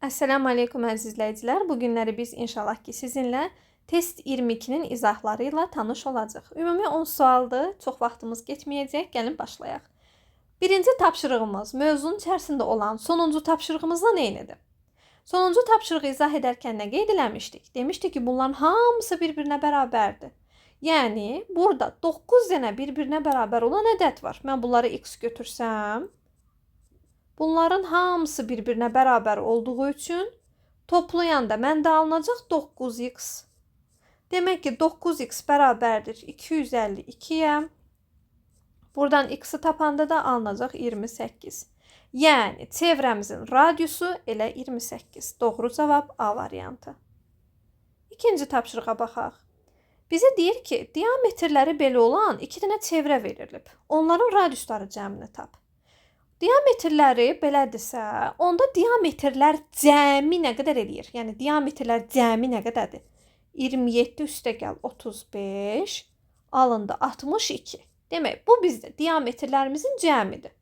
Esselamu Aleyküm əziz izləyicilər. Bu günləri biz inşallah ki sizinlə test 22-nin izahları ilə tanış olacağıq. Ümumi 10 sualdır. Çox vaxtımız getməyəcək. Gəlin başlayaq. Birinci tapşırığımız mövzunun içərisində olan sonuncu tapşırığımızla eynidir. Sonuncu tapşırığı izah edərkən nə qeyd eləmişdik? Demişdik ki, bunların hamısı bir-birinə bərabərdir. Yəni, burada 9 dənə bir-birinə bərabər olan ədəd var. Mən bunları x götürsəm, bunların hamısı bir-birinə bərabər olduğu üçün toplayanda məndə alınacaq 9x. Demək ki, 9x bərabərdir 252-yə. Buradan x-i tapanda da alınacaq 28. Yəni, çevrəmizin radiusu elə 28. Doğru cavab A variantı. İkinci tapşırığa baxaq. Bizə deyir ki, diametrləri belə olan 2 dənə çevrə verilib. Onların radiusları cəmini tap. Diametrləri belədirsə, onda diametrlər cəmi nə qədər eləyir? Yəni, diametrlər cəmi nə qədərdir? 27 üstə gəl 35, alındı 62. Demək, bu bizdə diametrlərimizin cəmidir.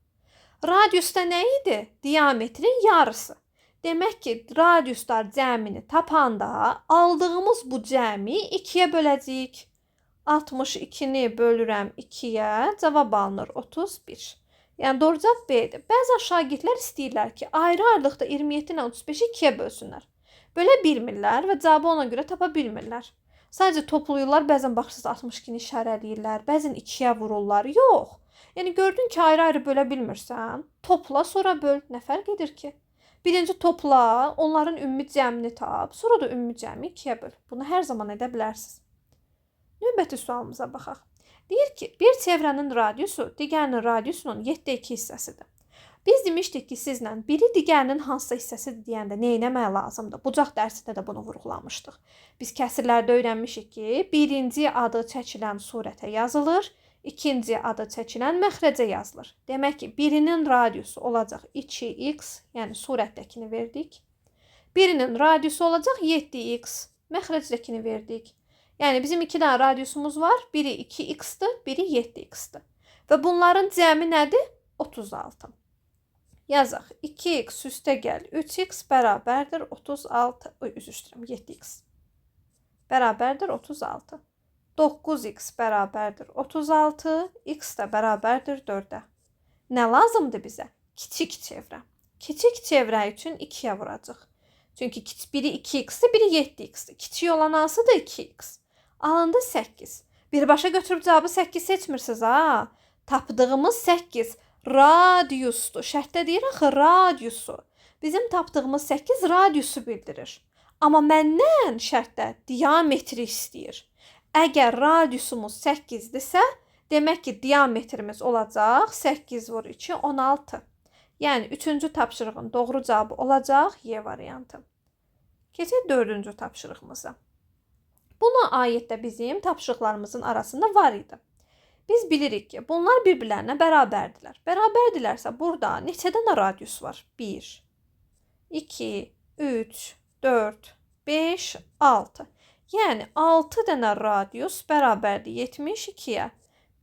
Radiusda nə idi? Diametrin yarısı. Demək ki, radiuslar cəmini tapanda aldığımız bu cəmi 2-yə böləcəyik. 62-ni bölürəm 2-yə, cavab alınır 31. Yəni, doğru cavab B-dir. Bəzən şagirdlər istəyirlər ki, ayrı-ayrılıqda 27 ilə 35-i 2-yə bölsünlər. Bölə bilmirlər və cavabı ona görə tapa bilmirlər. Sadəcə toplayırlar, bəzən baxırsınız 62-ni işarələyirlər, bəzən 2-yə vururlar. Yox. Yəni, gördün ki, ayrı-ayrı bölə bilmirsən, topla, sonra böl. Nə fərq edir ki? Birinci topla, onların ümumi cəmini tap, sonra da ümumi cəmi 2-yə böl. Bunu hər zaman edə bilərsiniz. Növbəti sualımıza baxaq. Deyir ki, bir çevrənin radiusu digərinin radiusunun 7/2 hissəsidir. Biz demişdik ki, sizlə biri digərinin hansısa hissəsidir deyəndə nə etmək lazımdır? Bucaq dərsində də bunu vurğulamışdıq. Biz kəsirlərdə öyrənmişik ki, birinci adı çəkilən surətə yazılır, ikinci adı çəkilən məxrəcə yazılır. Demək ki, birinin radiusu olacaq 2x, yəni surətdəkini verdik. Birinin radiusu olacaq 7x, məxrəcdəkini verdik. Yəni, bizim 2 dənə radiusumuz var. Biri 2x-dır, biri 7x-dir. Və bunların cəmi nədir? 36. Yazaq. 2x üstə gəl. 3x bərabərdir 36. Üzr istəyirəm, 7x. Bərabərdir 36. 9x bərabərdir 36. X də bərabərdir 4-ə. Nə lazımdır bizə? Kiçik çevrə. Kiçik çevrə üçün 2-yə vuracaq. Çünki biri 2x-dir, biri 7x-dir. Kiçik olan hansıdır? 2x. Alındı 8. Birbaşa götürüb cavabı 8 seçmirsiniz, ha? Tapdığımız 8 radiusdur. Şərtdə deyir axı radiusu. Bizim tapdığımız 8 radiusu bildirir. Amma məndən şərtdə diametri istəyir. Əgər radiusumuz 8-dirsə, demək ki, diametrimiz olacaq 8 vur 2, 16. Yəni, 3-cü tapşırığın doğru cavabı olacaq Y variantı. Keçək 4-cü tapşırığımıza. Buna aid də bizim tapşırıqlarımızın arasında var idi. Biz bilirik ki, bunlar bir-birlərinə bərabərdirlər. Bərabərdirlərsə, burada neçə dənə radius var? 1, 2, 3, 4, 5, 6. Yəni, 6 dənə radius bərabərdir 72-yə.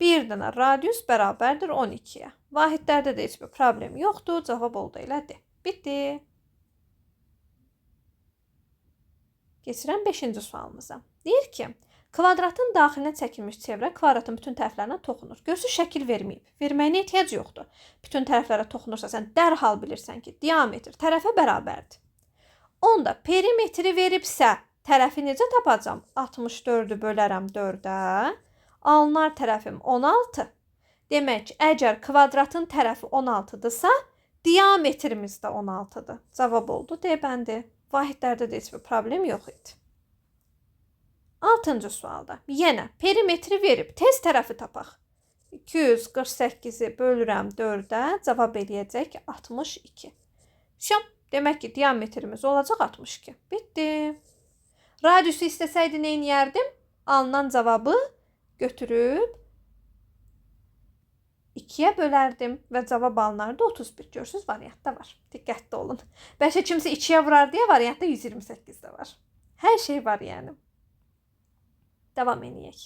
1 dənə radius bərabərdir 12-yə. Vahidlərdə də heç bir problem yoxdur. Cavab oldu elədir. Bitti. Keçirəm 5-ci sualımıza. Deyir ki, kvadratın daxilinə çəkilmiş çevrə kvadratın bütün tərəflərinə toxunur. Görsün, şəkil verməyib. Verməyinə ehtiyac yoxdur. Bütün tərəflərə toxunursa, sən dərhal bilirsən ki, diametr tərəfə bərabərdir. Onda perimetri veribsə, tərəfi necə tapacam? 64-ü bölərəm 4-ə. Alınar tərəfim 16. Demək, əgər kvadratın tərəfi 16-dırsa, diametrimiz də 16-dır. Cavab oldu D bəndi. Vahidlərdə də heç bir problem yox idi. 6-cı sualda. Yenə perimetri verib tez tərəfi tapaq. 248-i bölürəm 4-ə, cavab eləyəcək 62. Şam, demək ki, diametrimiz olacaq 62. Bitti. Radiusu istəsəydi nə edərdim? Alınan cavabı götürüb 2-yə bölərdim və cavab alınardı 31. Görürsünüz, variantda var. Diqqətli olun. Bəlkə kimsə 2-yə vurar deyə variantda 128 də var. Hər şey var yəni. Davam edək.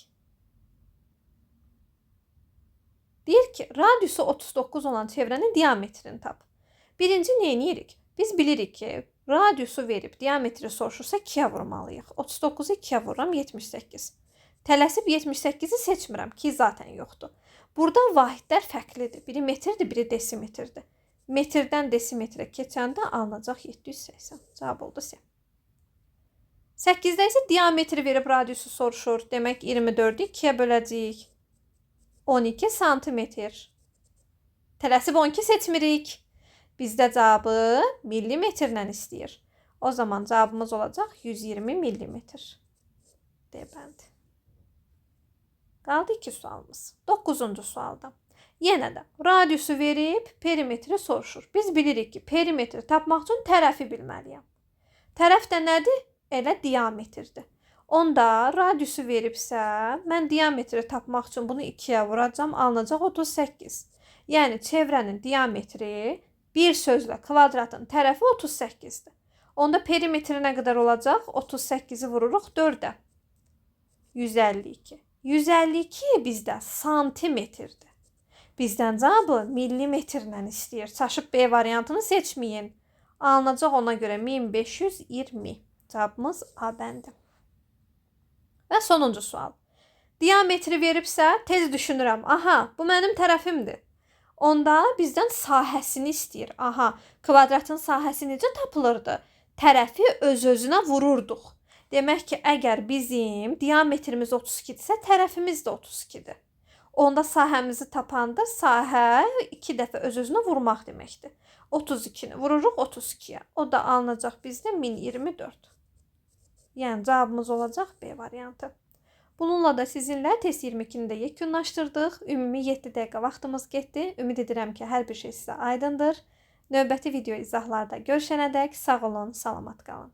Deyir ki, radiusu 39 olan çevrənin diametrini tap. Birinci nə edirik? Biz bilirik ki, radiusu verib diametri soruşursa 2-yə vurmalıyıq. 39-u 2-yə vururam, 78. Tələsib 78-i seçmirəm ki, zaten yoxdur. Burada vahidlər fərqlidir. Biri metrdir, biri desimetrdir. Metrdən desimetrə keçəndə alınacaq 780. Cavab oldu C. 8-də isə diametri verib radiusu soruşur. Demək 24-ü 2-yə böləcəyik. 12 santimetr. Tələsib 12 seçmirik. Bizdə cavabı millimetrlə istəyir. O zaman cavabımız olacaq 120 millimetr. D bəndi. Qaldı 2 sualımız. 9-cu sualda. Yenə də radiusu verib perimetri soruşur. Biz bilirik ki, perimetri tapmaq üçün tərəfi bilməliyəm. Tərəf də nədir? Elə diametrdir. Onda radiusu veribsə, mən diametri tapmaq üçün bunu 2-yə vuracam, alınacaq 38. Yəni çevrənin diametri bir sözlə kvadratın tərəfi 38-dir. Onda perimetri nə qədər olacaq? 38-i vururuq 4-ə. 152. 152 bizdə santimetrdir. Bizdən cavabı millimetrlə istəyir. Çaşıb B variantını seçməyin. Alınacaq ona görə 1520. Cavabımız A bəndi. Və sonuncu sual. Diametri veribsə, tez düşünürəm. Aha, bu mənim tərəfimdir. Onda bizdən sahəsini istəyir. Aha, kvadratın sahəsi necə tapılırdı? Tərəfi öz-özünə vururduq. Demək ki, əgər bizim diametrimiz 32-dirsə, tərəfimiz də 32-dir. Onda sahəmizi tapanda sahə 2 dəfə öz-özünə vurmaq deməkdir. 32-ni vururuq 32-yə. O da alınacaq bizdə 1024. Yəni cavabımız olacaq B variantı. Bununla da sizinlə test 22-ni də yekunlaşdırdıq. Ümumi 7 dəqiqə vaxtımız getdi. Ümid edirəm ki, hər bir şey sizə aydındır. Növbəti video izahlarda görüşənədək sağ olun, salamat qalın.